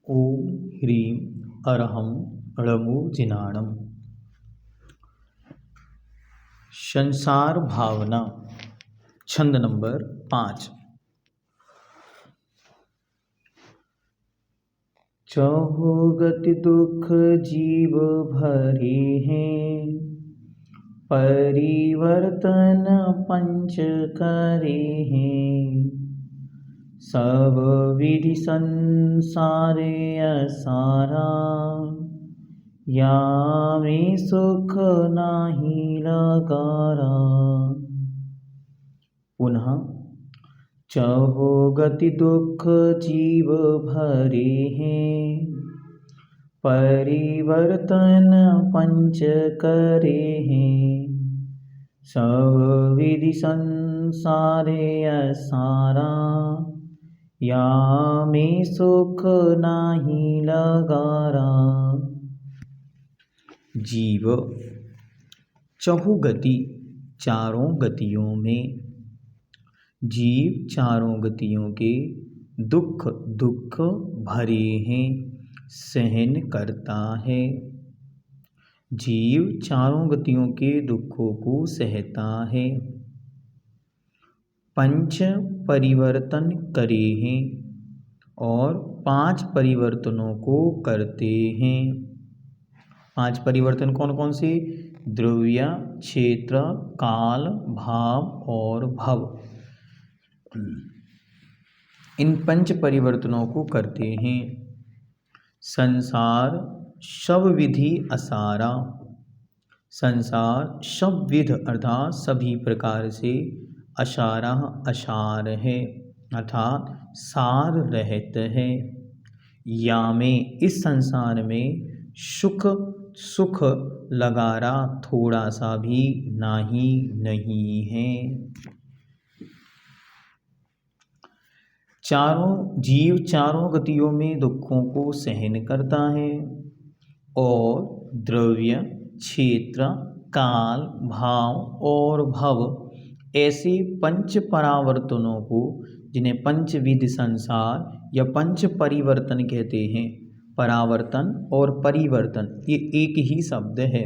ओम ह्रीं अरहं ळमोजिनाणम्। संसार भावना। छंद नंबर 5। चहु गति दुख जीव भरे हैं, परिवर्तन पंच करे हैं। सब विधि संसारे असारा, या में सुख नाही लगारा। पुनः चहु गति दुख जीव भरे हैं, परिवर्तन पंच करे हैं। सब विधि संसारे असारा, या में सुख नाही लगारा। जीव चहुगति चारों गतियों में, जीव चारों गतियों के दुख भरे हैं, सहन करता है। जीव चारों गतियों के दुखों को सहता है। पंच परिवर्तन करे हैं और 5 परिवर्तनों को करते हैं। 5 परिवर्तन कौन कौन से? द्रव्य, क्षेत्र, काल, भाव और भव। इन 5 परिवर्तनों को करते हैं। संसार सब विधि असारा। संसार सब विध अर्थात सभी प्रकार से, असारा असार है अर्थात सार रहत है। या में इस संसार में सुख लगारा थोड़ा सा भी नहीं है। जीव चारों गतियों में दुखों को सहन करता है और द्रव्य, क्षेत्र, काल, भाव और भव ऐसे 5 परावर्तनों को, जिन्हें पंचविध संसार या 5 परिवर्तन कहते हैं, परावर्तन और परिवर्तन ये एक ही शब्द है,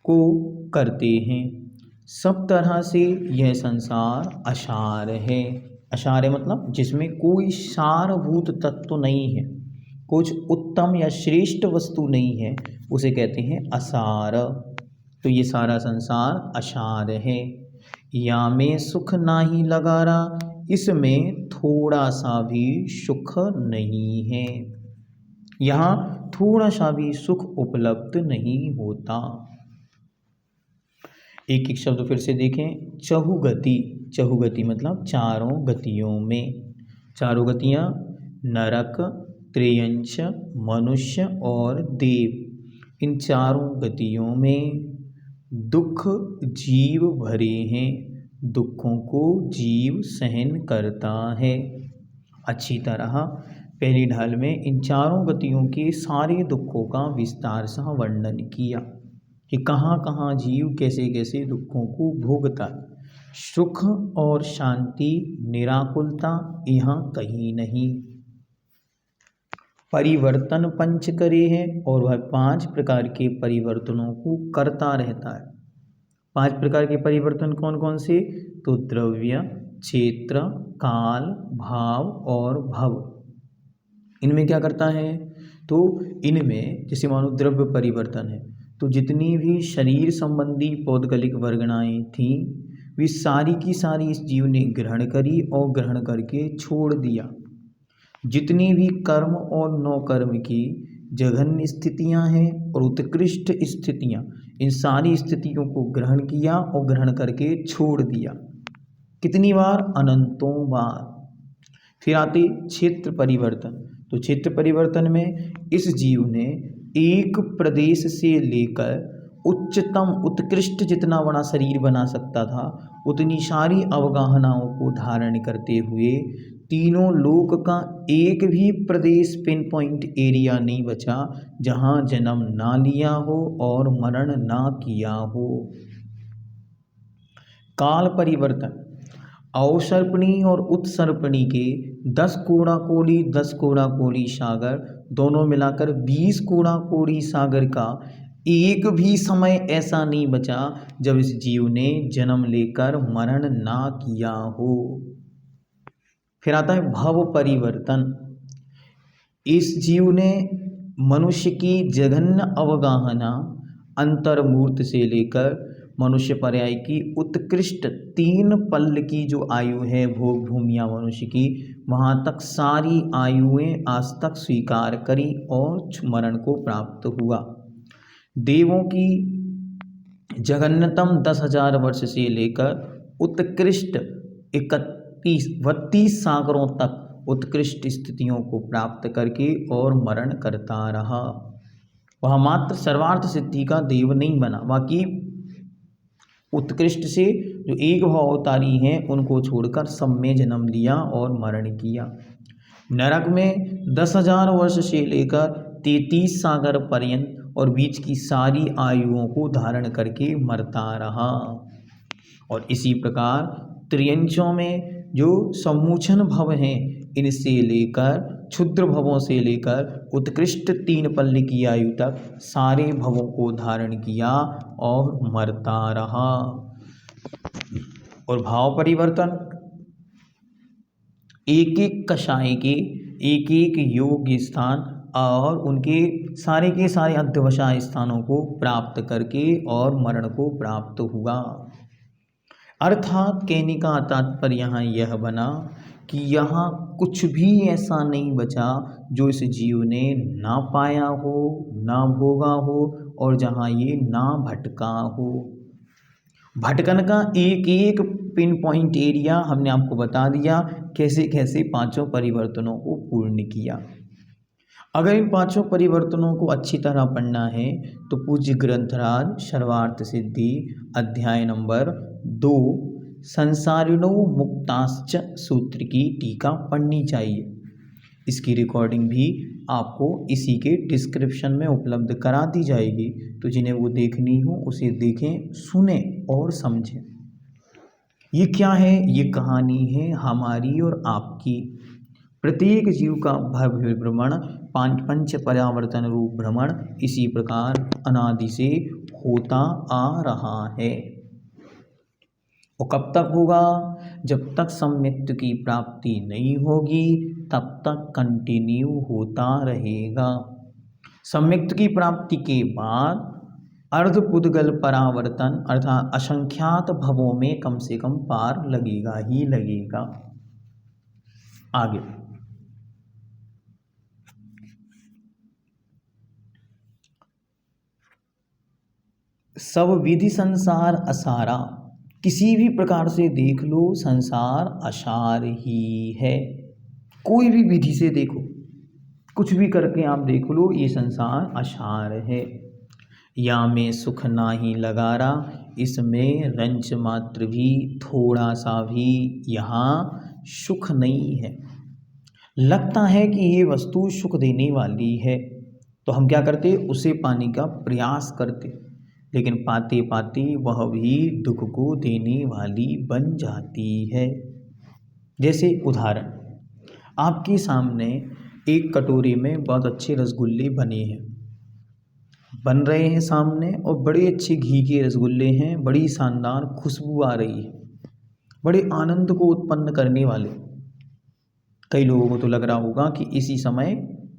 को करते हैं। सब तरह से यह संसार असार है। असार है मतलब जिसमें कोई सारभूत तत्व नहीं है, कुछ उत्तम या श्रेष्ठ वस्तु नहीं है, उसे कहते हैं असार। तो ये सारा संसार असार है। या में सुख नाही लगारा, इसमें थोड़ा सा भी सुख नहीं है। यहाँ थोड़ा सा भी सुख उपलब्ध नहीं होता। एक एक शब्द फिर से देखें। चहुगति, चहुगति मतलब चारों गतियों में। चारों गतियाँ नरक, त्रियंच, मनुष्य और देव, इन चारों गतियों में दुख जीव भरे हैं। दुखों को जीव सहन करता है। अच्छी तरह पहली ढाल में इन चारों गतियों के सारे दुखों का विस्तार से वर्णन किया कि कहाँ कहाँ जीव कैसे कैसे दुखों को भोगता है। सुख और शांति, निराकुलता यहाँ कहीं नहीं। परिवर्तन पंच करे हैं और वह 5 प्रकार के परिवर्तनों को करता रहता है। 5 प्रकार के परिवर्तन कौन कौन से? तो द्रव्य, क्षेत्र, काल, भाव और भव। इनमें क्या करता है? तो इनमें जैसे मानो द्रव्य परिवर्तन है, तो जितनी भी शरीर संबंधी पौद्गलिक वर्गणाएं थीं, वे सारी की सारी इस जीव ने ग्रहण करी और ग्रहण करके छोड़ दिया। जितनी भी कर्म और नौकर्म की जघन्य स्थितियां हैं और उत्कृष्ट स्थितियां, इन सारी स्थितियों को ग्रहण किया और ग्रहण करके छोड़ दिया। कितनी बार? अनंतों बार। फिर आते क्षेत्र परिवर्तन। तो क्षेत्र परिवर्तन में इस जीव ने एक प्रदेश से लेकर उच्चतम उत्कृष्ट जितना बड़ा शरीर बना सकता था, उतनी सारी अवगाहनाओं को धारण करते हुए तीनों लोक का एक भी प्रदेश पिन पॉइंट एरिया नहीं बचा जहां जन्म ना लिया हो और मरण ना किया हो। काल परिवर्तन, अवसर्पणी और उत्सर्पणी के 10 कूड़ा कोड़ी 10 कूड़ा कोड़ी सागर, दोनों मिलाकर 20 कूड़ा कोड़ी सागर का एक भी समय ऐसा नहीं बचा जब इस जीव ने जन्म लेकर मरण ना किया हो। फिर आता है भव परिवर्तन। इस जीव ने मनुष्य की जघन्य अवगाहना अंतर्मूर्त से लेकर मनुष्य पर्याय की उत्कृष्ट 3 पल की जो आयु है भोग भूमिया मनुष्य की, वहाँ तक सारी आयुएं आज तक स्वीकार करी और मरण को प्राप्त हुआ। देवों की जघन्यतम 10,000 वर्ष से लेकर उत्कृष्ट 32 सागरों तक उत्कृष्ट स्थितियों को प्राप्त करके और मरण करता रहा। वह मात्र सर्वार्थ सिद्धि का देव नहीं बना, बाकी उत्कृष्ट से जो एक भाव अवतारी हैं उनको छोड़कर सब में जन्म लिया और मरण किया। नरक में 10,000 वर्ष से लेकर 33 सागर पर्यंत और बीच की सारी आयुओं को धारण करके मरता रहा। और इसी प्रकार त्रियंचों में जो सम्मोचन भव हैं, इनसे लेकर क्षुद्र भवों से लेकर उत्कृष्ट 3 पल्ल की आयु तक सारे भवों को धारण किया और मरता रहा। और भाव परिवर्तन, एक एक कषाय के एक एक योग्य स्थान और उनके सारे के सारे अध्यवसाय स्थानों को प्राप्त करके और मरण को प्राप्त हुआ। अर्थात कहने का तात्पर्य यहाँ यह बना कि यहाँ कुछ भी ऐसा नहीं बचा जो इस जीव ने ना पाया हो, ना भोगा हो और जहाँ ये ना भटका हो। भटकन का एक एक पिन पॉइंट एरिया हमने आपको बता दिया, कैसे कैसे 5 परिवर्तनों को पूर्ण किया। अगर इन 5 परिवर्तनों को अच्छी तरह पढ़ना है तो पूज्य ग्रंथराज सर्वार्थ सिद्धि अध्याय नंबर 2 संसारिणो मुक्ताश्च सूत्र की टीका पढ़नी चाहिए। इसकी रिकॉर्डिंग भी आपको इसी के डिस्क्रिप्शन में उपलब्ध करा दी जाएगी, तो जिन्हें वो देखनी हो उसे देखें, सुने और समझें। ये क्या है? ये कहानी है हमारी और आपकी। प्रत्येक जीव का भव्य भ्रमण, 5 परावर्तन रूप भ्रमण इसी प्रकार अनादि से होता आ रहा है। और कब तक होगा? जब तक सम्यक्त की प्राप्ति नहीं होगी तब तक कंटिन्यू होता रहेगा। सम्यक्त की प्राप्ति के बाद अर्धपुद्गल परावर्तन अर्थात असंख्यात भवों में कम से कम पार लगेगा ही लगेगा। आगे सब विधि संसार असारा, किसी भी प्रकार से देख लो संसार असार ही है। कोई भी विधि से देखो, कुछ भी करके आप देख लो, ये संसार असार है। या में सुख ना ही लगारा, इसमें रंच मात्र भी थोड़ा सा भी यहाँ सुख नहीं है। लगता है कि ये वस्तु सुख देने वाली है तो हम क्या करते? उसे पाने का प्रयास करते, लेकिन पाते पाते वह भी दुख को देने वाली बन जाती है। जैसे उदाहरण, आपके सामने एक कटोरी में बहुत अच्छे रसगुल्ले बन रहे हैं सामने, और बड़े अच्छे घी के रसगुल्ले हैं, बड़ी शानदार खुशबू आ रही है, बड़े आनंद को उत्पन्न करने वाले। कई लोगों को तो लग रहा होगा कि इसी समय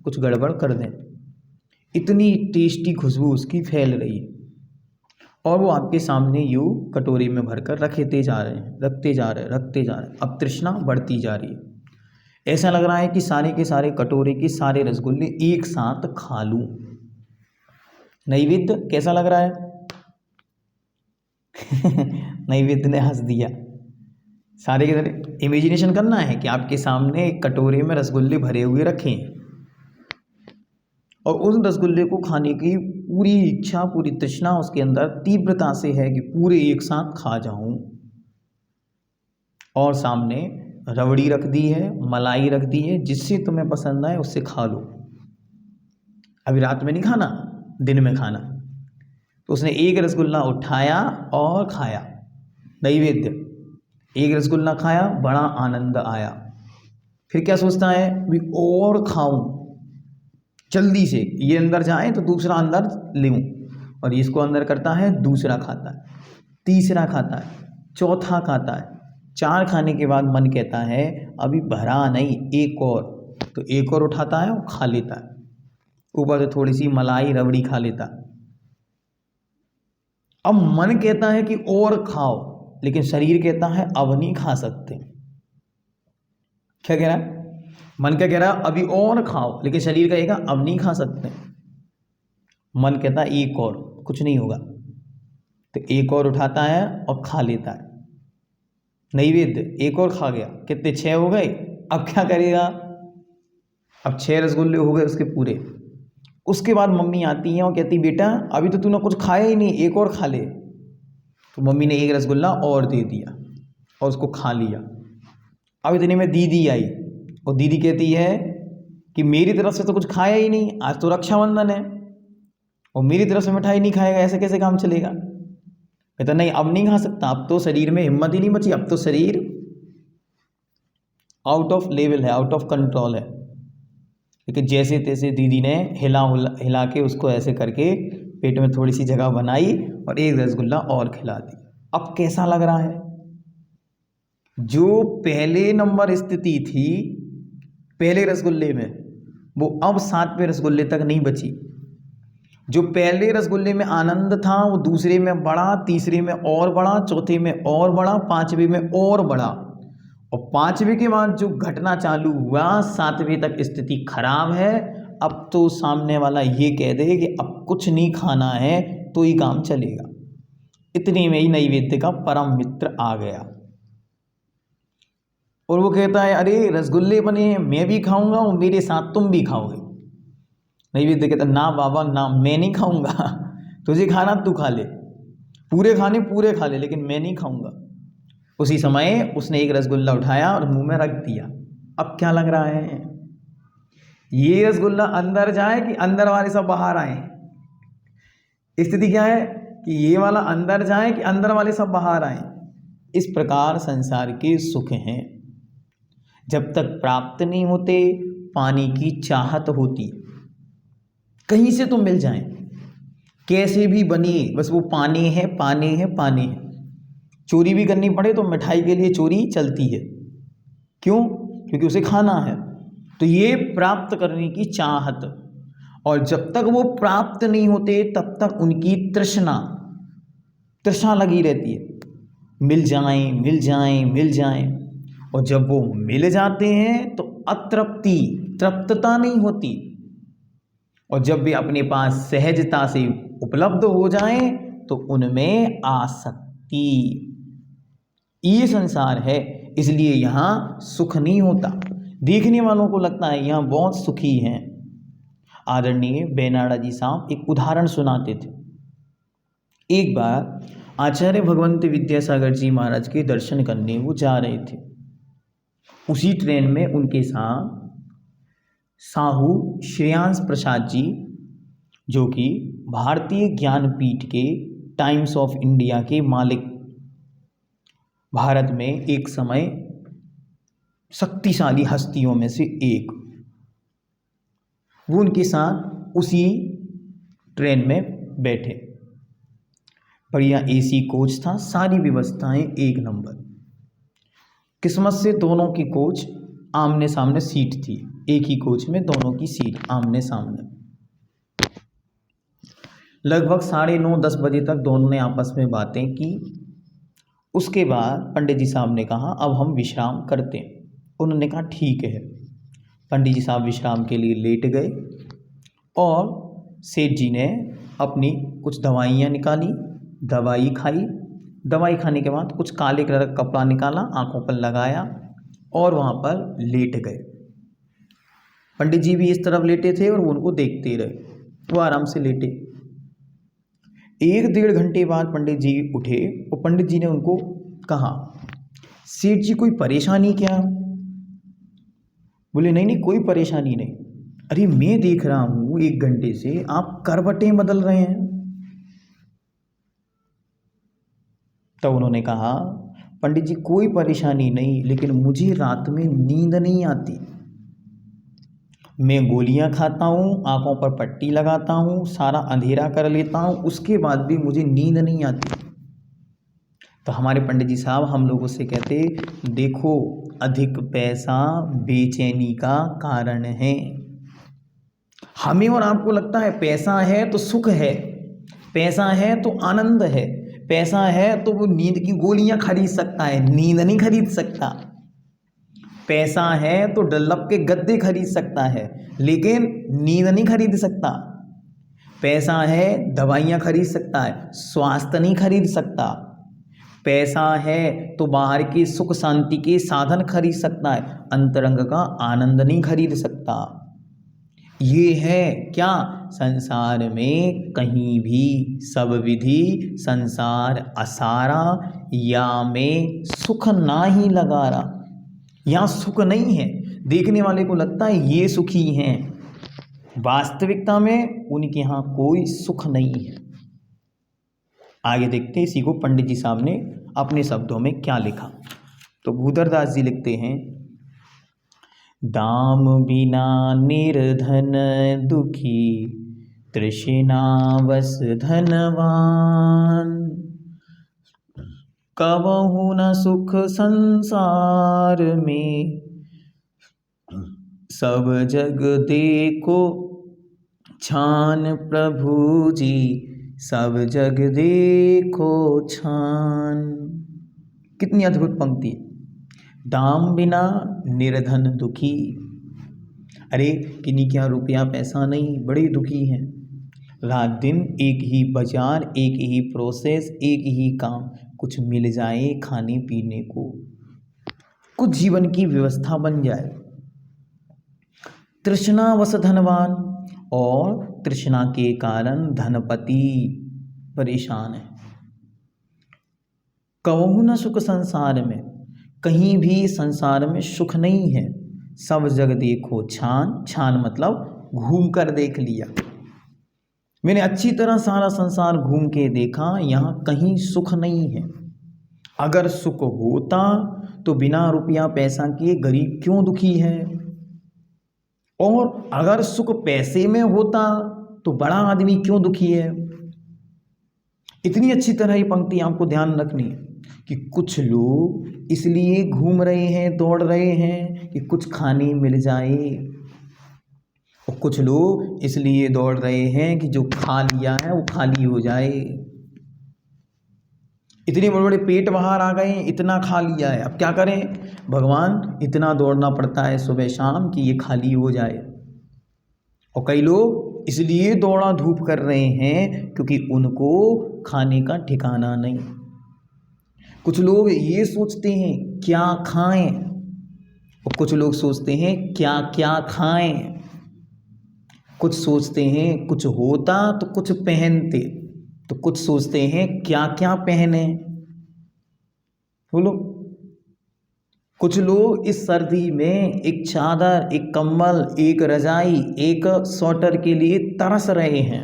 कुछ गड़बड़ कर दें, इतनी टेस्टी खुशबू उसकी फैल रही है। और वो आपके सामने यूँ कटोरी में भरकर रखते जा रहे हैं। अब तृष्णा बढ़ती जा रही है। ऐसा लग रहा है कि सारे के सारे कटोरे के सारे रसगुल्ले एक साथ खा लूं। नैवेद्य कैसा लग रहा है? नैवेद्य ने हंस दिया। सारे के सारे इमेजिनेशन करना है कि आपके सामने एक कटोरे में रसगुल्ले भरे हुए रखे हैं और उस रसगुल्ले को खाने की पूरी इच्छा, पूरी तृष्णा उसके अंदर तीव्रता से है कि पूरे एक साथ खा जाऊं। और सामने रबड़ी रख दी है, मलाई रख दी है, जिससे तुम्हें पसंद आए उससे खा लो। अभी रात में नहीं खाना, दिन में खाना। तो उसने एक रसगुल्ला उठाया और खाया, नैवेद्य। एक रसगुल्ला खाया, बड़ा आनंद आया। फिर क्या सोचता है, भी और खाऊं जल्दी से, ये अंदर जाए तो दूसरा अंदर लूं, और इसको अंदर करता है, दूसरा खाता है, तीसरा खाता है, चौथा खाता है। 4 खाने के बाद मन कहता है अभी भरा नहीं, एक और, तो एक और उठाता है और खा लेता है, ऊपर से थोड़ी सी मलाई रबड़ी खा लेता है। अब मन कहता है कि और खाओ, लेकिन शरीर कहता है अब नहीं खा सकते। क्या कह रहा है, मन क्या कह रहा है, अभी और खाओ, लेकिन शरीर कहेगा अब नहीं खा सकते। मन कहता है एक और, कुछ नहीं होगा, तो एक और उठाता है और खा लेता है। नैवेद्य एक और खा गया, कितने 6 हो गए। अब क्या करेगा, अब 6 रसगुल्ले हो गए उसके पूरे। उसके बाद मम्मी आती हैं और कहती बेटा अभी तो तूने कुछ खाया ही नहीं, एक और खा ले। तो मम्मी ने एक रसगुल्ला और दे दिया और उसको खा लिया। अब इतने में दीदी आई और दीदी कहती है कि मेरी तरफ से तो कुछ खाया ही नहीं, आज तो रक्षाबंधन है और मेरी तरफ से मिठाई नहीं खाएगा, ऐसे कैसे काम चलेगा। कहता नहीं अब नहीं खा सकता, अब तो शरीर में हिम्मत ही नहीं बची, अब तो शरीर आउट ऑफ लेवल है, आउट ऑफ कंट्रोल है। लेकिन जैसे तैसे दीदी ने हिला के उसको ऐसे करके पेट में थोड़ी सी जगह बनाई और एक रसगुल्ला और खिला दी। अब कैसा लग रहा है, जो पहले नंबर स्थिति थी पहले रसगुल्ले में, वो अब 7वें रसगुल्ले तक नहीं बची। जो पहले रसगुल्ले में आनंद था वो दूसरे में बढ़ा, तीसरे में और बढ़ा, चौथे में और बढ़ा, 5वें में और बढ़ा, और 5वें के बाद जो घटना चालू हुआ 7वें तक स्थिति खराब है। अब तो सामने वाला ये कह दे कि अब कुछ नहीं खाना है तो ही काम चलेगा। इतने में ही नैवेद्य का परम मित्र आ गया और वो कहता है अरे रसगुल्ले बने हैं, मैं भी खाऊंगा और मेरे साथ तुम भी खाओगे। नैवेद्य कहता ना बाबा ना, मैं नहीं खाऊंगा, तुझे खाना तू खा ले, पूरे खाने पूरे खा ले, लेकिन मैं नहीं खाऊंगा। उसी समय उसने एक रसगुल्ला उठाया और मुंह में रख दिया। अब क्या लग रहा है, ये रसगुल्ला अंदर जाए कि अंदर वाले सब बाहर आए। स्थिति क्या है कि ये वाला अंदर जाए कि अंदर वाले सब बाहर आए। इस प्रकार संसार के सुख हैं, जब तक प्राप्त नहीं होते पानी की चाहत होती, कहीं से तो मिल जाए, कैसे भी बनी, बस वो पानी है पानी है पानी है। चोरी भी करनी पड़े तो मिठाई के लिए चोरी चलती है, क्यों, क्योंकि उसे खाना है। तो ये प्राप्त करने की चाहत, और जब तक वो प्राप्त नहीं होते तब तक उनकी तृष्णा लगी रहती है, मिल जाएं मिल जाएं मिल जाएं। और जब वो मिल जाते हैं तो तृप्तता नहीं होती, और जब वे अपने पास सहजता से उपलब्ध हो जाएं तो उनमें आसक्ति। ये संसार है, इसलिए यहाँ सुख नहीं होता। देखने वालों को लगता है यहाँ बहुत सुखी हैं। आदरणीय बेनाडा जी साहब एक उदाहरण सुनाते थे। एक बार आचार्य भगवंत विद्यासागर जी महाराज के दर्शन करने वो जा रहे थे। उसी ट्रेन में उनके साथ साहू श्रेयांश प्रसाद जी, जो कि भारतीय ज्ञानपीठ के टाइम्स ऑफ इंडिया के मालिक, भारत में एक समय शक्तिशाली हस्तियों में से एक, वो उनके साथ उसी ट्रेन में बैठे। बढ़िया एसी कोच था, सारी व्यवस्थाएं एक नंबर। किस्मत से दोनों की कोच आमने सामने सीट थी, एक ही कोच में दोनों की सीट आमने सामने। लगभग 9:30-10 बजे तक दोनों ने आपस में बातें की। उसके बाद पंडित जी साहब ने कहा अब हम विश्राम करते हैं। उन्होंने कहा ठीक है। पंडित जी साहब विश्राम के लिए लेट गए और सेठ जी ने अपनी कुछ दवाइयाँ निकाली, दवाई खाई। दवाई खाने के बाद कुछ काले कलर का कपड़ा निकाला, आंखों पर लगाया और वहाँ पर लेट गए। पंडित जी भी इस तरफ लेटे थे और वो उनको देखते रहे, वो आराम से लेटे। 1-1.5 घंटे बाद पंडित जी उठे और पंडित जी ने उनको कहा सेठ जी कोई परेशानी क्या। बोले नहीं नहीं कोई परेशानी नहीं। अरे मैं देख रहा हूँ 1 घंटे से आप करवटें बदल रहे हैं। तब उन्होंने कहा पंडित जी कोई परेशानी नहीं, लेकिन मुझे रात में नींद नहीं आती। मैं गोलियां खाता हूँ, आंखों पर पट्टी लगाता हूँ, सारा अंधेरा कर लेता हूँ, उसके बाद भी मुझे नींद नहीं आती। तो हमारे पंडित जी साहब हम लोगों से कहते, देखो अधिक पैसा बेचैनी का कारण है। हमें और आपको लगता है पैसा है तो सुख है, पैसा है तो आनंद है, पैसा है तो वो नींद की गोलियां खरीद सकता है, नींद नहीं खरीद सकता। पैसा है तो डल्लप के गद्दे खरीद सकता है, लेकिन नींद नहीं खरीद सकता। पैसा है दवाइयाँ खरीद सकता है, स्वास्थ्य नहीं खरीद सकता। पैसा है तो बाहर की सुख शांति के साधन खरीद सकता है, अंतरंग का आनंद नहीं खरीद सकता। ये है क्या, संसार में कहीं भी सब विधि संसार असारा, या में सुख ना ही लगा रहा। यहाँ सुख नहीं है, देखने वाले को लगता है ये सुखी हैं, वास्तविकता में उनके यहाँ कोई सुख नहीं है। आगे देखते हैं इसी को पंडित जी साहब ने अपने शब्दों में क्या लिखा। तो भूधरदास जी लिखते हैं, दाम बिना निर्धन दुखी, तृष्णावश धनवान, कबहु न सुख संसार में, सब जग देखो छान प्रभु जी, सब जग देखो छान। कितनी अद्भुत पंक्ति है। दाम बिना निर्धन दुखी, अरे किन्हीं क्या रुपया पैसा नहीं, बड़े दुखी हैं। रात दिन एक ही बाजार, एक ही प्रोसेस, एक ही काम, कुछ मिल जाए खाने पीने को, कुछ जीवन की व्यवस्था बन जाए। तृष्णावश धनवान, और तृष्णा के कारण धनपति परेशान है। कबहु न सुख संसार में, कहीं भी संसार में सुख नहीं है। सब जग देखो छान, छान मतलब घूम कर देख लिया, मैंने अच्छी तरह सारा संसार घूम के देखा, यहाँ कहीं सुख नहीं है। अगर सुख होता तो बिना रुपया पैसा के गरीब क्यों दुखी है, और अगर सुख पैसे में होता तो बड़ा आदमी क्यों दुखी है। इतनी अच्छी तरह ये पंक्ति आपको ध्यान रखनी है कि कुछ लोग इसलिए घूम रहे हैं, दौड़ रहे हैं कि कुछ खाने मिल जाए, और कुछ लोग इसलिए दौड़ रहे हैं कि जो खा लिया है वो खाली हो जाए। इतने बड़े बड़े पेट बाहर आ गए, इतना खा लिया है, अब क्या करें भगवान, इतना दौड़ना पड़ता है सुबह शाम कि ये खाली हो जाए। और कई लोग इसलिए दौड़ा धूप कर रहे हैं क्योंकि उनको खाने का ठिकाना नहीं। कुछ लोग ये सोचते हैं क्या खाएं, और कुछ लोग सोचते हैं क्या क्या खाएं। कुछ सोचते हैं कुछ होता तो कुछ पहनते, तो कुछ सोचते हैं क्या क्या पहने। बोलो, कुछ लोग इस सर्दी में एक चादर, एक कंबल, एक रजाई, एक स्वेटर के लिए तरस रहे हैं,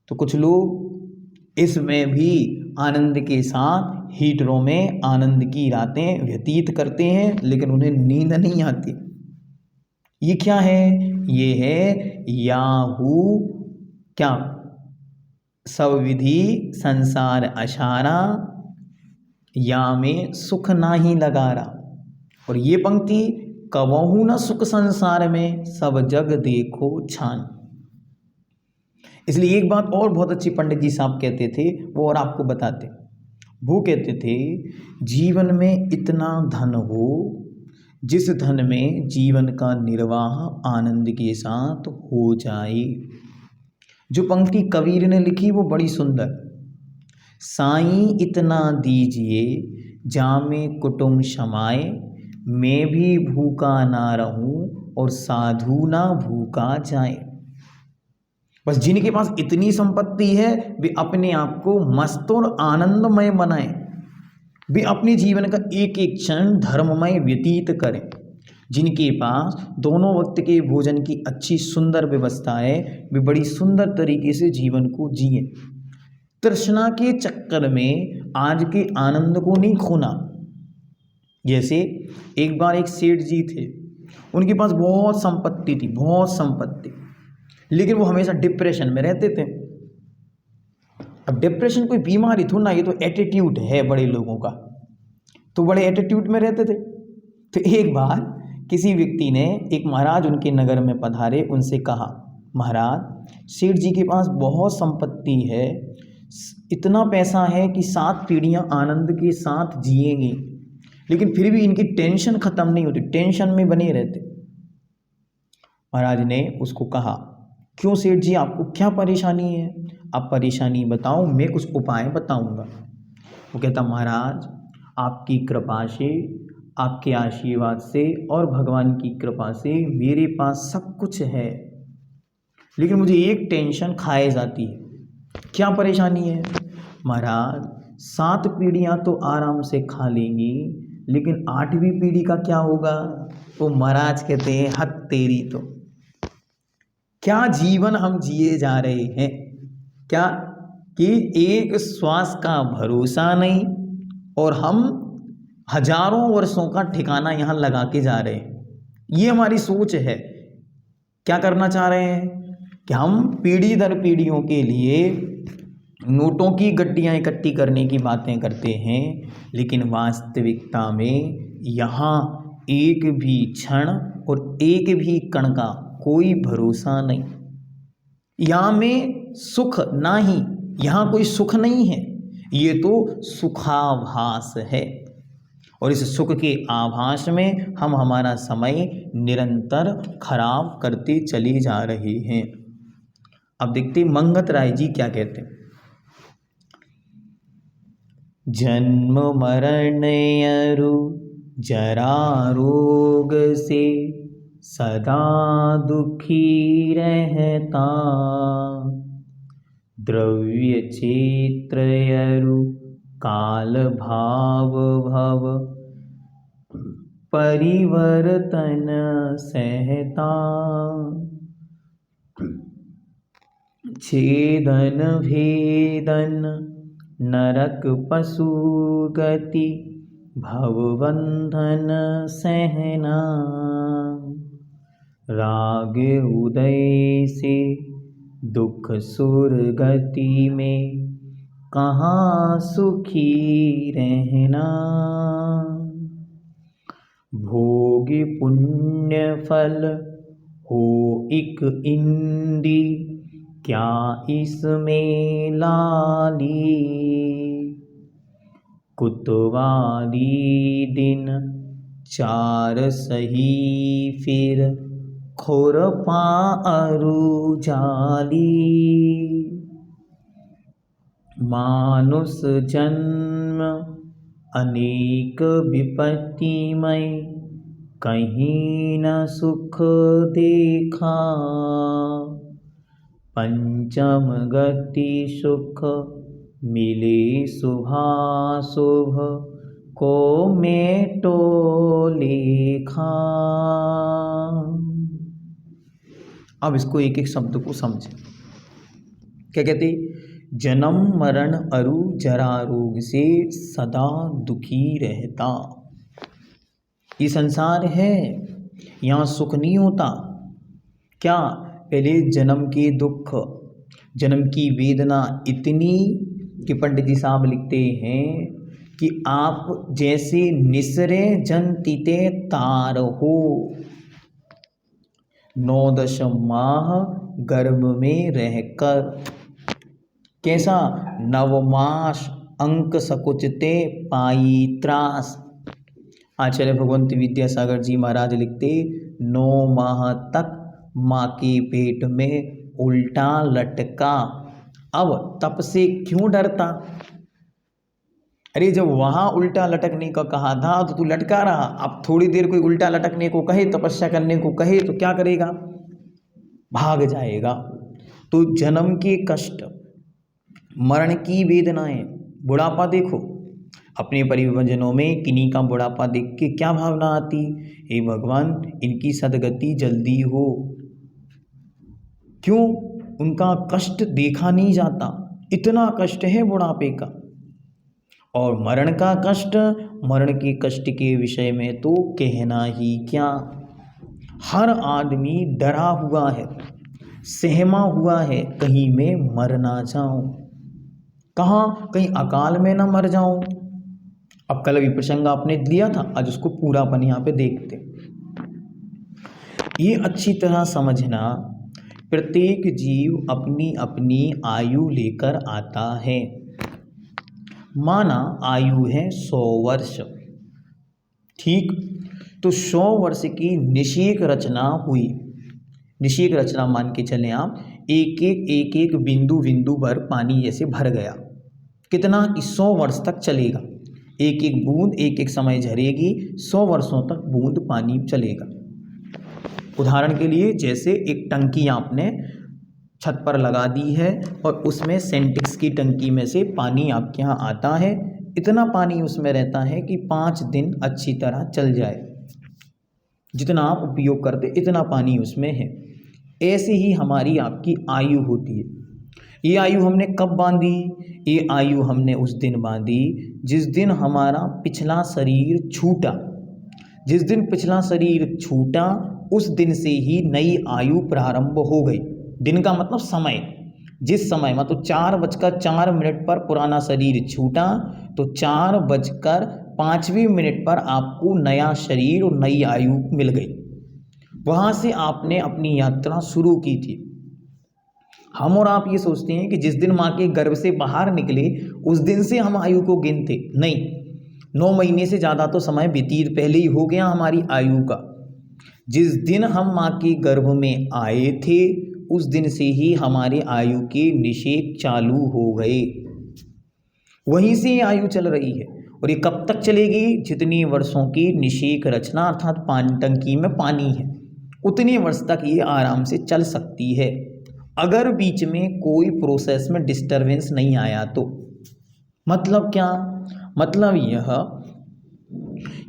तो कुछ लोग इसमें भी आनंद के साथ हीटरों में आनंद की रातें व्यतीत करते हैं, लेकिन उन्हें नींद नहीं आती। ये क्या है, ये है याहू क्या, सब विधि संसार अशारा, या में सुख ना ही लगा रहा। और ये पंक्ति, कबहु न सुख संसार में, सब जग देखो छान। इसलिए एक बात और बहुत अच्छी पंडित जी साहब कहते थे, वो और आपको बताते। वो कहते थे जीवन में इतना धन हो जिस धन में जीवन का निर्वाह आनंद के साथ हो जाए। जो पंक्ति कबीर ने लिखी वो बड़ी सुंदर, साईं इतना दीजिए जामे कुटुंब समाए, मैं भी भूखा ना रहूं और साधु ना भूखा जाए। बस जिनके पास इतनी संपत्ति है वे अपने आप को मस्त और आनंदमय बनाएं, वे अपने जीवन का एक एक क्षण धर्ममय व्यतीत करें। जिनके पास दोनों वक्त के भोजन की अच्छी सुंदर व्यवस्था है, वे बड़ी सुंदर तरीके से जीवन को जिए। तृष्णा के चक्कर में आज के आनंद को नहीं खोना, जैसे एक बार एक सेठ जी थे, उनके पास बहुत संपत्ति थी, बहुत संपत्ति, लेकिन वो हमेशा डिप्रेशन में रहते थे। अब डिप्रेशन कोई बीमारी थोड़ा ना, ये तो एटीट्यूड है बड़े लोगों का, तो बड़े एटीट्यूड में रहते थे। तो एक बार किसी व्यक्ति ने, एक महाराज उनके नगर में पधारे, उनसे कहा, महाराज सेठ जी के पास बहुत संपत्ति है, इतना पैसा है कि 7 पीढ़ियां आनंद के साथ जिएंगी, लेकिन फिर भी इनकी टेंशन खत्म नहीं होती, टेंशन में बने रहते। महाराज ने उसको कहा, क्यों सेठ जी, आपको क्या परेशानी है, आप परेशानी बताओ, मैं कुछ उपाय बताऊंगा। वो कहता, महाराज आपकी कृपा से, आपके आशीर्वाद से और भगवान की कृपा से मेरे पास सब कुछ है, लेकिन मुझे एक टेंशन खाए जाती है। क्या परेशानी है? महाराज 7 पीढ़ियां तो आराम से खा लेंगी, लेकिन 8वीं पीढ़ी का क्या होगा? तो महाराज कहते हैं, हद तेरी, तो क्या जीवन हम जिए जा रहे हैं, क्या कि एक श्वास का भरोसा नहीं, और हम हजारों वर्षों का ठिकाना यहाँ लगा के जा रहे हैं। ये हमारी सोच है। क्या करना चाह रहे हैं कि हम पीढ़ी दर पीढ़ियों के लिए नोटों की गड्डियाँ इकट्ठी करने की बातें करते हैं, लेकिन वास्तविकता में यहाँ एक भी क्षण और एक भी कण का कोई भरोसा नहीं। यहाँ में सुख ना ही, यहाँ कोई सुख नहीं है, ये तो सुखाभास है, और इस सुख के आभास में हम हमारा समय निरंतर खराब करते चले जा रहे हैं। अब देखते मंगत राय जी क्या कहते हैं। जन्म मरण अरु जरा रोग से सदा दुखी रहता, द्रव्य क्षेत्र अरु काल भाव भव परिवर्तन सहता, छेदन भेदन नरक पशु गति भवबंधन सहना, राग उदय से दुख सुर गति में कहाँ सुखी रहना, भोग पुण्य फल हो एक इंदी क्या इसमें लाली, कुतवाली दिन 4 सही फिर खुरपा अरु जाली, मानुष जन्म अनेक विपत्तिमय कहीं न सुख देखा, पंचम गति सुख मिले शुभाशुभ को मेटो लेखा। अब इसको एक एक शब्द को समझें। क्या कहते? जन्म मरण अरु जरा रोग से सदा दुखी रहता। ये संसार है, यहाँ सुख नहीं होता। क्या? पहले जन्म के दुख, जन्म की वेदना इतनी कि पंडित जी साहब लिखते हैं कि आप जैसे निसरे जन तीते तार हो, 9-10 माह गर्भ में रहकर, कैसा? नवमास अंक सकुचते पाई त्रास। आचार्य भगवंत विद्यासागर जी महाराज लिखते, 9 माह तक माँ के पेट में उल्टा लटका, अब तप से क्यों डरता? अरे जब वहां उल्टा लटकने का कहा था तो तू लटका रहा, अब थोड़ी देर कोई उल्टा लटकने को कहे, तपस्या करने को कहे तो क्या करेगा? भाग जाएगा। तो जन्म के कष्ट, मरण की वेदनाएं, बुढ़ापा देखो, अपने परिवारजनों में किन्हीं का बुढ़ापा देख के क्या भावना आती? हे भगवान, इनकी सदगति जल्दी हो। क्यों? उनका कष्ट देखा नहीं जाता, इतना कष्ट है बुढ़ापे का। और मरण का कष्ट, मरण के कष्ट के विषय में तो कहना ही क्या। हर आदमी डरा हुआ है, सहमा हुआ है, कहीं मैं मर ना जाऊं, कहाँ कहीं अकाल में ना मर जाऊं। अब कल भी प्रसंग आपने दिया था, आज उसको पूरा अपन यहाँ पे देखते। ये अच्छी तरह समझना, प्रत्येक जीव अपनी अपनी आयु लेकर आता है। माना आयु है 100 वर्ष, ठीक, तो 100 वर्ष की निषेक रचना हुई। निषेक रचना मान के चले आप, एक एक बिंदु बिंदु भर पानी जैसे भर गया। कितना? 100 वर्ष तक चलेगा। एक एक बूंद एक एक समय झरेगी, 100 वर्षों तक बूंद पानी चलेगा। उदाहरण के लिए जैसे एक टंकी आपने छत पर लगा दी है और उसमें सेंटेक्स की टंकी में से पानी आपके यहाँ आता है, इतना पानी उसमें रहता है कि 5 दिन अच्छी तरह चल जाए। जितना आप उपयोग करते इतना पानी उसमें है। ऐसे ही हमारी आपकी आयु होती है। ये आयु हमने कब बांधी? ये आयु हमने उस दिन बांधी जिस दिन हमारा पिछला शरीर छूटा। जिस दिन पिछला शरीर छूटा उस दिन से ही नई आयु प्रारंभ हो गई। दिन का मतलब समय, जिस समय मतलब 4:04 पर पुराना शरीर छूटा तो 4:05 पर आपको नया शरीर और नई आयु मिल गई। वहाँ से आपने अपनी यात्रा शुरू की थी। हम और आप ये सोचते हैं कि जिस दिन माँ के गर्भ से बाहर निकले उस दिन से हम आयु को गिनते, नहीं, 9 महीने से ज़्यादा तो समय व्यतीत पहले ही हो गया हमारी आयु का। जिस दिन हम माँ के गर्भ में आए थे उस दिन से ही हमारे आयु के निषेक चालू हो गए। वहीं से आयु चल रही है। और ये कब तक चलेगी? जितनी वर्षों की निषेक रचना अर्थात पानी टंकी में पानी है उतने वर्ष तक ये आराम से चल सकती है, अगर बीच में कोई प्रोसेस में डिस्टरबेंस नहीं आया तो। मतलब क्या? मतलब यह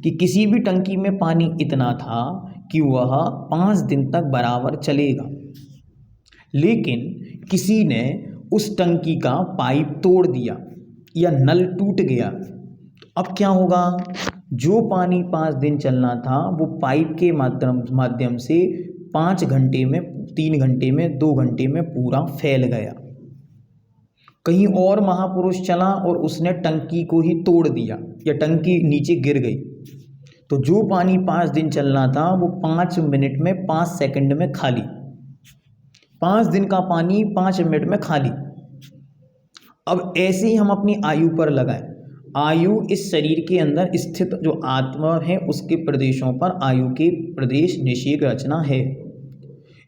कि किसी भी टंकी में पानी इतना था कि वह 5 दिन तक बराबर चलेगा, लेकिन किसी ने उस टंकी का पाइप तोड़ दिया या नल टूट गया, तो अब क्या होगा? जो पानी 5 दिन चलना था वो पाइप के माध्यम से 5 घंटे में, 3 घंटे में, 2 घंटे में पूरा फैल गया। कहीं और महापुरुष चला और उसने टंकी को ही तोड़ दिया या टंकी नीचे गिर गई, तो जो पानी 5 दिन चलना था वो 5 मिनट में 5 सेकंड में खाली। 5 दिन का पानी 5 मिनट में खाली। अब ऐसे ही हम अपनी आयु पर लगाएं। आयु इस शरीर के अंदर स्थित जो आत्मा है उसके प्रदेशों पर आयु के प्रदेश निषेक रचना है।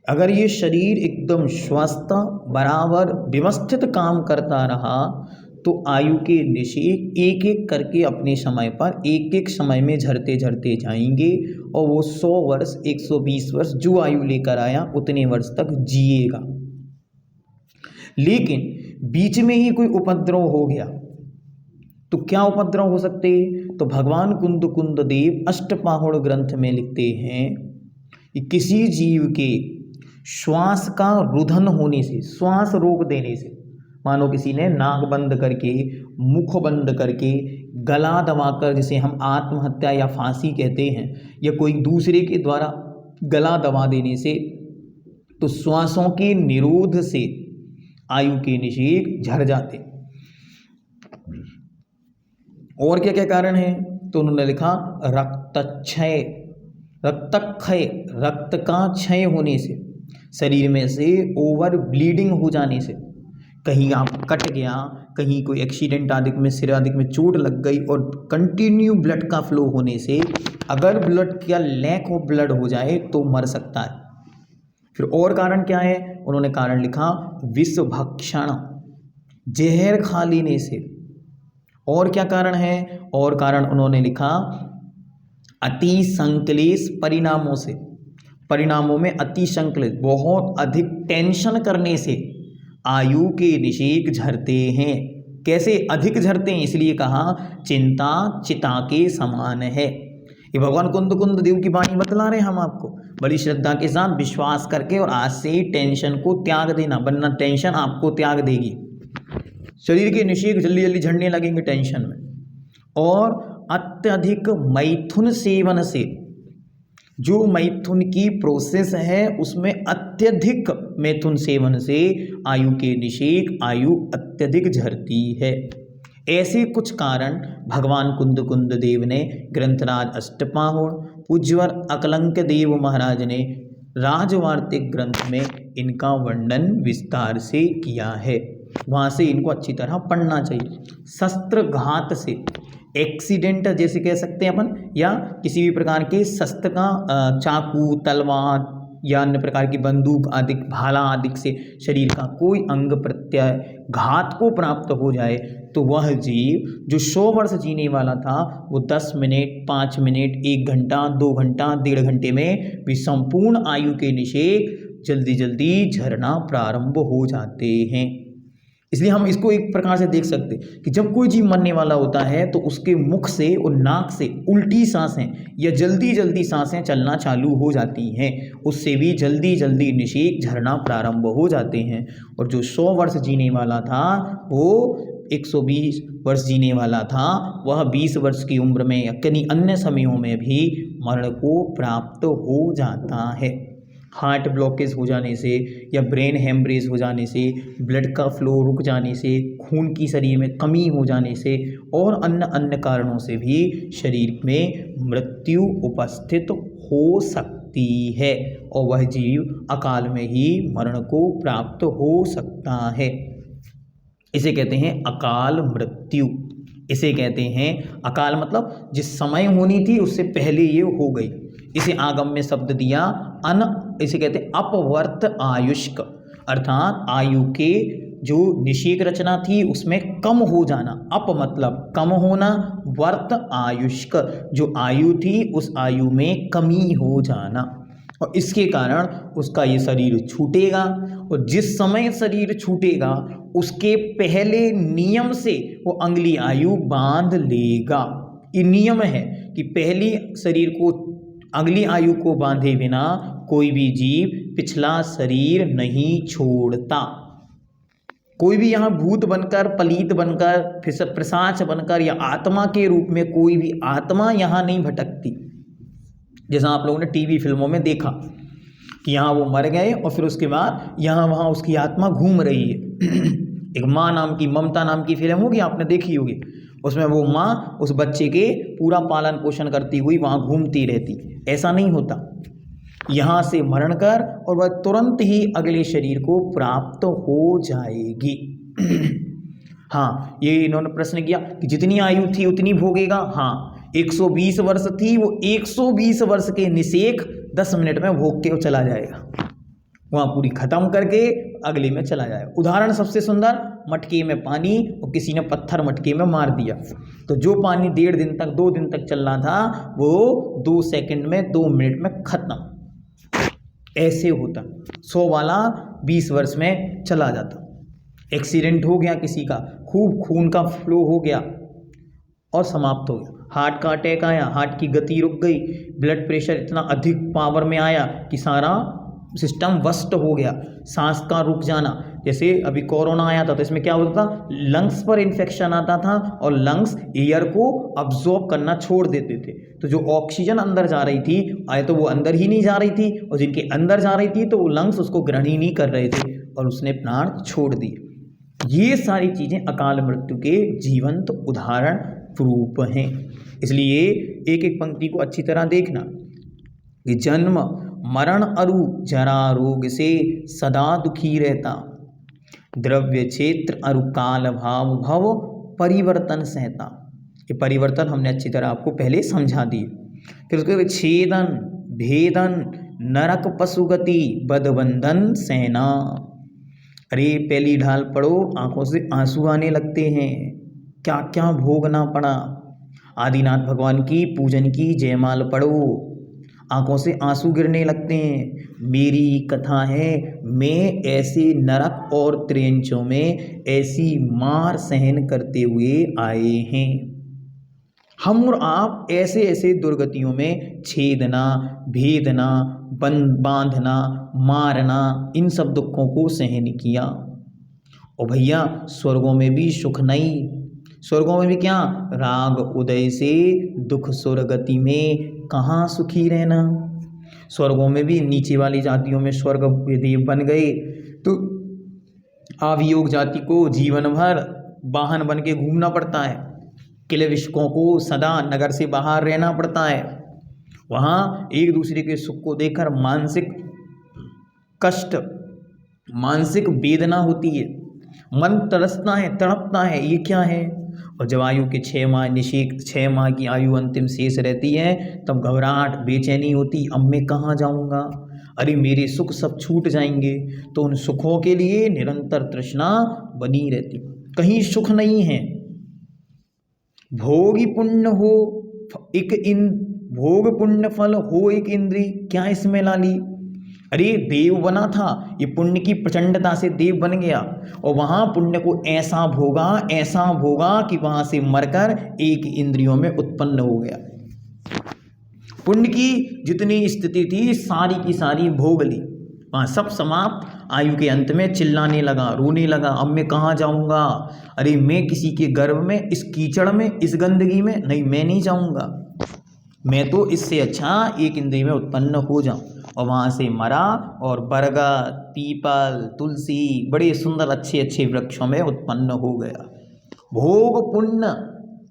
अगर ये शरीर एकदम स्वस्थ बराबर व्यवस्थित काम करता रहा तो आयु के निषेक एक एक करके अपने समय पर एक एक समय में झरते झरते जाएंगे और वो 100 वर्ष 120 वर्ष जो आयु लेकर आया उतने वर्ष तक जिएगा। लेकिन बीच में ही कोई उपद्रव हो गया तो क्या उपद्रव हो सकते? तो भगवान कुंद देव अष्टपाहुड़ ग्रंथ में लिखते हैं कि किसी जीव के श्वास का रुधन होने से, श्वास रोक देने से, मानो किसी ने नाक बंद करके, मुख बंद करके, गला दबाकर, जिसे हम आत्महत्या या फांसी कहते हैं, या कोई दूसरे के द्वारा गला दबा देने से, तो श्वासों के निरोध से आयु के निषेक झड़ जाते। और क्या क्या कारण है? तो उन्होंने लिखा रक्तक्षय, रक्तक्षय, रक्त का क्षय होने से, शरीर में से ओवर ब्लीडिंग हो जाने से, कहीं आप कट गया, कहीं कोई एक्सीडेंट आदि में, सिर आदि में चोट लग गई और कंटिन्यू ब्लड का फ्लो होने से अगर ब्लड का लैक ऑफ ब्लड हो जाए तो मर सकता है। फिर और कारण क्या है? उन्होंने कारण लिखा विष भक्षण, जहर खा लेने से। और क्या कारण है? और कारण उन्होंने लिखा अति संक्लेश परिणामों से, परिणामों में अति संक्लेश, बहुत अधिक टेंशन करने से आयु के निषेक झरते हैं। कैसे अधिक झरते हैं? इसलिए कहा चिंता चिता के समान है। ये भगवान कुंद देव की वाणी बतला रहे हैं हम आपको, बड़ी श्रद्धा के साथ विश्वास करके, और आज से ही टेंशन को त्याग देना, वरना टेंशन आपको त्याग देगी। शरीर के निषेक जल्दी जल्दी झड़ने लगेंगे टेंशन में। और अत्यधिक मैथुन सेवन से, जो मैथुन की प्रोसेस है उसमें अत्यधिक मैथुन सेवन से आयु के निषेक आयु अत्यधिक झरती है। ऐसे कुछ कारण भगवान कुंद देव ने ग्रंथराज अष्टपाहुड़ पूज्यवर अकलंक देव महाराज ने राजवार्तिक ग्रंथ में इनका वर्णन विस्तार से किया है। वहाँ से इनको अच्छी तरह पढ़ना चाहिए। शस्त्रघात से, एक्सीडेंट जैसे कह सकते हैं अपन, या किसी भी प्रकार के शस्त्र का चाकू तलवार या अन्य प्रकार की बंदूक आदि भाला आदि से शरीर का कोई अंग प्रत्यय घात को प्राप्त हो जाए तो वह जीव जो 100 वर्ष जीने वाला था वो 10 मिनट 5 मिनट 1 घंटा 2 घंटा 1.5 घंटे में भी संपूर्ण आयु के निषेक जल्दी जल्दी झरना प्रारंभ हो जाते हैं। इसलिए हम इसको एक प्रकार से देख सकते हैं कि जब कोई जीव मरने वाला होता है तो उसके मुख से और नाक से उल्टी सांसें या जल्दी जल्दी सांसें चलना चालू हो जाती हैं, उससे भी जल्दी जल्दी निषेक झरना प्रारंभ हो जाते हैं। और जो 100 वर्ष जीने वाला था वो 120 वर्ष जीने वाला था, वह 20 वर्ष की उम्र में या कई अन्य समयों में भी मरण को प्राप्त हो जाता है। हार्ट ब्लॉकेज हो जाने से या ब्रेन हेमरेज हो जाने से, ब्लड का फ्लो रुक जाने से, खून की शरीर में कमी हो जाने से और अन्य कारणों से भी शरीर में मृत्यु उपस्थित हो सकती है और वह जीव अकाल में ही मरण को प्राप्त हो सकता है। इसे कहते हैं अकाल मृत्यु। इसे कहते हैं अकाल मतलब जिस समय होनी थी उससे पहले ये हो गई। इसे आगम में शब्द दिया इसे कहते हैं अपवर्त आयुष्क, अर्थात आयु के जो निषेक रचना थी उसमें कम हो जाना। अप मतलब कम होना, वर्त आयुष्क जो आयु थी उस आयु में कमी हो जाना और इसके कारण उसका ये शरीर छूटेगा और जिस समय शरीर छूटेगा उसके पहले नियम से वो अगली आयु बांध लेगा। ये नियम है कि पहली शरीर को अगली आयु को बांधे बिना कोई भी जीव पिछला शरीर नहीं छोड़ता। कोई भी यहाँ भूत बनकर, पलीत बनकर, पिशाच बनकर या आत्मा के रूप में कोई भी आत्मा यहाँ नहीं भटकती। जैसा आप लोगों ने टीवी फिल्मों में देखा कि यहाँ वो मर गए और फिर उसके बाद यहाँ वहाँ उसकी आत्मा घूम रही है। एक माँ नाम की, ममता नाम की फिल्म होगी, आपने देखी होगी। उसमें वो माँ उस बच्चे के पूरा पालन पोषण करती हुई वहाँ घूमती रहती। ऐसा नहीं होता। यहाँ से मरण कर और वह तुरंत ही अगले शरीर को प्राप्त हो जाएगी। हाँ, ये इन्होंने प्रश्न किया कि जितनी आयु थी उतनी भोगेगा। हाँ, 120 वर्ष थी, वो 120 वर्ष के निषेक 10 मिनट में भोग के चला जाएगा, वहाँ पूरी खत्म करके अगले में चला जाएगा। उदाहरण सबसे सुंदर, मटके में पानी और किसी ने पत्थर मटके में मार दिया तो जो पानी 1.5 दिन तक 2 दिन तक चलना था वो 2 सेकंड में 2 मिनट में खत्म। ऐसे होता। 100 वाला 20 वर्ष में चला जाता। एक्सीडेंट हो गया किसी का, खूब खून का फ्लो हो गया और समाप्त हो गया। हार्ट का अटैक आया, हार्ट की गति रुक गई, ब्लड प्रेशर इतना अधिक पावर में आया कि सारा सिस्टम वस्ट हो गया। सांस का रुक जाना, जैसे अभी कोरोना आया था तो इसमें क्या होता था, लंग्स पर इन्फेक्शन आता था और लंग्स एयर को अब्जॉर्ब करना छोड़ देते थे। तो जो ऑक्सीजन अंदर जा रही थी आए तो वो अंदर ही नहीं जा रही थी और जिनके अंदर जा रही थी तो वो लंग्स उसको ग्रहण ही नहीं कर रहे थे और उसने प्राण छोड़ दिए। ये सारी चीज़ें अकाल मृत्यु के जीवंत उदाहरण प्रूफ हैं। इसलिए एक एक पंक्ति को अच्छी तरह देखना कि जन्म मरण अरु जरा रोग से सदा दुखी रहता, द्रव्य क्षेत्र अरु काल भाव भव परिवर्तन सहता। ये परिवर्तन हमने अच्छी तरह आपको पहले समझा दिए। फिर उसके बाद छेदन भेदन नरक पशुगति बदबंधन सेना। अरे पहली ढाल पढ़ो, आंखों से आंसू आने लगते हैं। क्या क्या भोगना पड़ा। आदिनाथ भगवान की पूजन की जयमाल पढ़ो, आंखों से आंसू गिरने लगते हैं। मेरी कथा है, मैं ऐसे नरक और त्रियंचों में ऐसी मार सहन करते हुए आए हैं। हम और आप ऐसे ऐसे दुर्गतियों में छेदना, भेदना, बांधना, मारना, इन सब दुखों को सहन किया। और भैया स्वर्गों में भी सुख नहीं, स्वर्गों में भी क्या, राग उदय से दुख सुरगति में कहाँ सुखी रहना। स्वर्गों में भी नीचे वाली जातियों में स्वर्ग देव बन गए तो अवियोग जाति को जीवन भर वाहन बन के घूमना पड़ता है, किलविष्कों को सदा नगर से बाहर रहना पड़ता है। वहाँ एक दूसरे के सुख को देखकर मानसिक कष्ट, मानसिक वेदना होती है, मन तरसता है, तड़पता है, ये क्या है। और जब आयु के 6 माह निषेक 6 माह की आयु अंतिम शेष रहती है तब घबराहट बेचैनी होती, अब मैं कहाँ जाऊँगा, अरे मेरे सुख सब छूट जाएंगे। तो उन सुखों के लिए निरंतर तृष्णा बनी रहती, कहीं सुख नहीं है। भोगी पुण्य हो भोग पुण्य फल हो एक इंद्री, क्या इसमें लाली। अरे देव बना था, ये पुण्य की प्रचंडता से देव बन गया और वहाँ पुण्य को ऐसा भोगा कि वहाँ से मरकर एक इंद्रियों में उत्पन्न हो गया। पुण्य की जितनी स्थिति थी सारी की सारी भोग ली, वहाँ सब समाप्त। आयु के अंत में चिल्लाने लगा, रोने लगा, अब मैं कहाँ जाऊँगा, अरे मैं किसी के गर्भ में, इस कीचड़ में, इस गंदगी में नहीं, मैं नहीं जाऊँगा, मैं तो इससे अच्छा एक इंद्रिय में उत्पन्न हो जाऊँ। और वहाँ से मरा और बरगद, पीपल, तुलसी, बड़े सुंदर अच्छे अच्छे वृक्षों में उत्पन्न हो गया। भोग पुण्य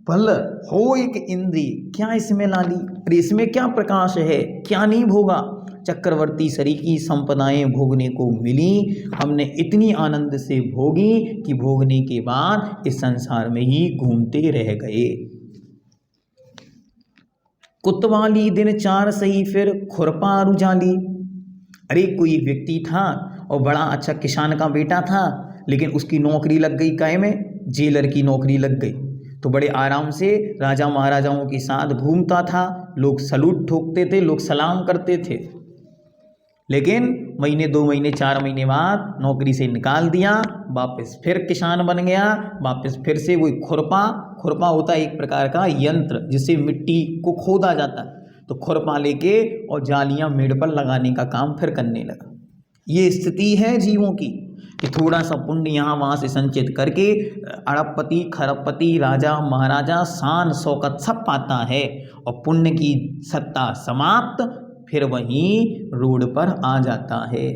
फल हो एक इंद्रिय, क्या इसमें लाली, अरे इसमें क्या प्रकाश है, क्या नहीं भोगा। चक्रवर्ती सरी की संपदाएं भोगने को मिली, हमने इतनी आनंद से भोगी कि भोगने के बाद इस संसार में ही घूमते रह गए। कुतवाली दिन 4 सही फिर खुरपा रुझाली। अरे कोई एक व्यक्ति था और बड़ा अच्छा किसान का बेटा था, लेकिन उसकी नौकरी लग गई काय में, जेलर की नौकरी लग गई। तो बड़े आराम से राजा महाराजाओं के साथ घूमता था, लोग सलूट ठोकते थे, लोग सलाम करते थे। लेकिन महीने 2 महीने 4 महीने बाद नौकरी से निकाल दिया, वापस फिर किसान बन गया, वापस फिर से वही खुरपा होता है एक प्रकार का यंत्र जिससे मिट्टी को खोदा जाता है, तो खुरपा लेके और जालियां मेड़ पर लगाने का काम फिर करने लगा। ये स्थिति है जीवों की कि थोड़ा सा पुण्य यहाँ वहाँ से संचित करके अड़बपति खरबपति राजा महाराजा शान शौकत सब पाता है और पुण्य की सत्ता समाप्त, फिर वहीं रोड पर आ जाता है।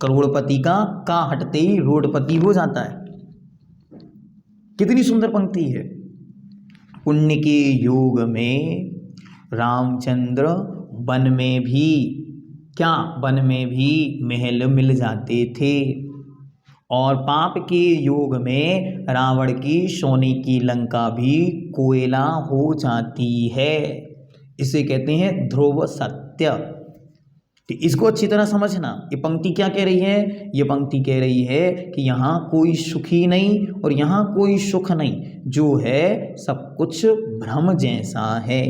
करोड़पति का हटते ही रोडपति हो जाता है। कितनी सुंदर पंक्ति है। पुण्य के योग में रामचंद्र वन में भी महल मिल जाते थे और पाप के योग में रावण की सोने की लंका भी कोयला हो जाती है। इसे कहते हैं ध्रुव सत्य। तो इसको अच्छी तरह समझना। ये पंक्ति क्या कह रही है, ये पंक्ति कह रही है कि यहाँ कोई सुखी नहीं और यहाँ कोई सुख नहीं, जो है सब कुछ भ्रम जैसा है।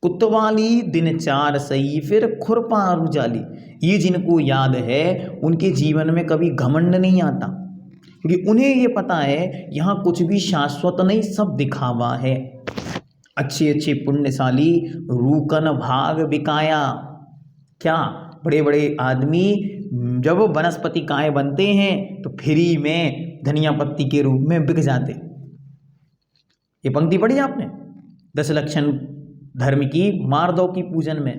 कुतवाली दिन 4 सही फिर खुरपा रुझाली, ये जिनको याद है उनके जीवन में कभी घमंड नहीं आता, क्योंकि उन्हें ये पता है यहाँ कुछ भी शाश्वत नहीं, सब दिखावा है। अच्छे अच्छे पुण्यशाली रूकन भाग बिकाया। क्या बड़े बड़े आदमी जब वनस्पति काय बनते हैं तो फ्री में धनिया पत्ती के रूप में बिक जाते। ये पंक्ति पढ़ी आपने 10 लक्षण धर्म की मारदव की पूजन में।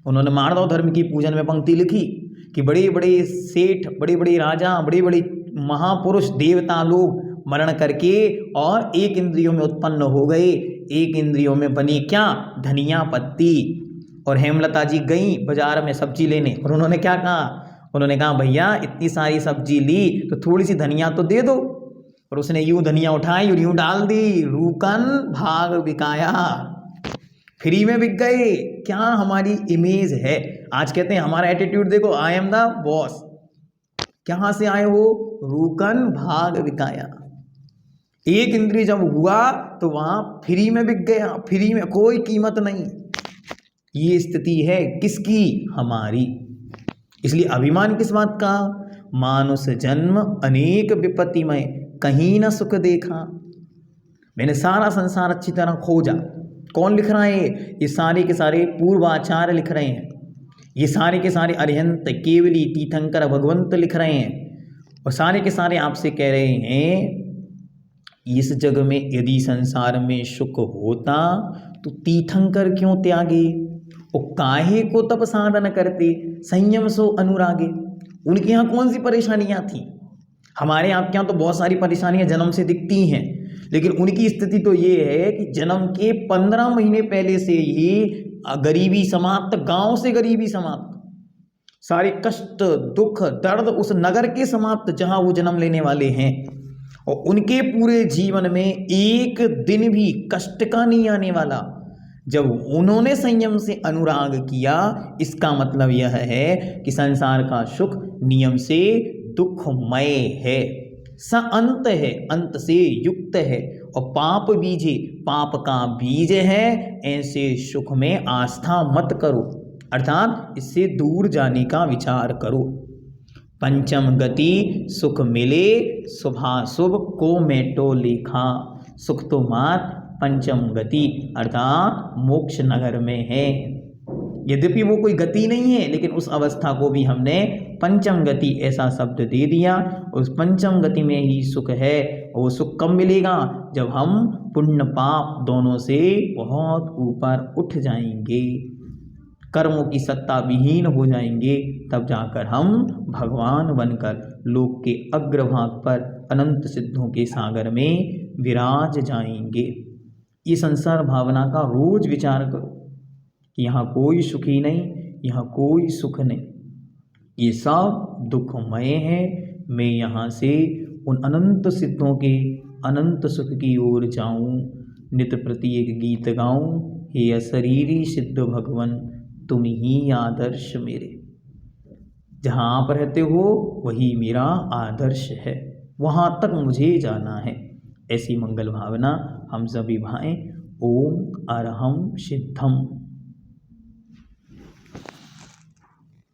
उन्होंने मारदव धर्म की पूजन में पंक्ति लिखी कि बड़े बड़े सेठ, बड़े बड़े राजा, बड़े बड़े महापुरुष देवता लोग मरण करके और एक इंद्रियों में उत्पन्न हो गए। एक इंद्रियों में बनी क्या, धनिया पत्ती। और हेमलता जी गई बाजार में सब्जी लेने और उन्होंने क्या कहा, उन्होंने कहा भैया इतनी सारी सब्जी ली तो थोड़ी सी धनिया तो दे दो। और उसने यूं धनिया उठाई और यूं डाल दी, रूकन भाग बिकाया, फ्री में बिक गए। क्या हमारी इमेज है। आज कहते हैं हमारा एटीट्यूड देखो, आई एम द बॉस। कहाँ से आए हो, रूकन भाग बिकाया। एक इंद्रिय जब हुआ तो वहां फ्री में बिक गया, फ्री में, कोई कीमत नहीं। ये स्थिति है किसकी, हमारी। इसलिए अभिमान किस बात का, मानुष जन्म अनेक विपत्तिमय कहीं न सुख देखा। मैंने सारा संसार अच्छी तरह खोजा। कौन लिख रहा है, ये सारे के सारे पूर्वाचार्य लिख रहे हैं, ये सारे के सारे अरिहंत केवली तीर्थंकर भगवंत लिख रहे हैं। और सारे के सारे आपसे कह रहे हैं इस जग में यदि संसार में सुख होता तो तीर्थंकर क्यों त्यागे, और काहे को तप साधन करते, संयम सो अनुरागे। उनके यहाँ कौन सी परेशानियां थी, हमारे आपके यहाँ तो बहुत सारी परेशानियां जन्म से दिखती हैं, लेकिन उनकी स्थिति तो ये है कि जन्म के 15 महीने पहले से ही गरीबी समाप्त, गांव से गरीबी समाप्त, सारे कष्ट दुख दर्द उस नगर के समाप्त जहां वो जन्म लेने वाले हैं, और उनके पूरे जीवन में एक दिन भी कष्ट का नहीं आने वाला। जब उन्होंने संयम से अनुराग किया, इसका मतलब यह है कि संसार का सुख नियम से दुखमय है, स अंत है, अंत से युक्त है, और पाप बीजे, पाप का बीज है, ऐसे सुख में आस्था मत करो, अर्थात इससे दूर जाने का विचार करो। पंचम गति सुख मिले, शुभाशुभ को मेटो लेखा। सुख तो मात्र पंचम गति अर्थात मोक्ष नगर में है। यद्यपि वो कोई गति नहीं है, लेकिन उस अवस्था को भी हमने पंचम गति ऐसा शब्द दे दिया। उस पंचम गति में ही सुख है। और वो सुख कब मिलेगा, जब हम पुण्य पाप दोनों से बहुत ऊपर उठ जाएंगे, कर्मों की सत्ता विहीन हो जाएंगे, तब जाकर हम भगवान बनकर लोक के अग्रभाग पर अनंत सिद्धों के सागर में विराज जाएंगे। ये संसार भावना का रोज विचार करो कि यहाँ कोई सुखी नहीं, यहाँ कोई सुख नहीं, ये सब दुखमय है। मैं यहाँ से उन अनंत सिद्धों के अनंत सुख की ओर जाऊं, नित्य प्रति एक गीत गाऊं, हे अशरीरी सिद्ध भगवन तुम ही आदर्श मेरे। जहाँ आप रहते हो वही मेरा आदर्श है, वहाँ तक मुझे जाना है। ऐसी मंगल भावना हम सभी भाएं। ओम अरहम सिद्धम।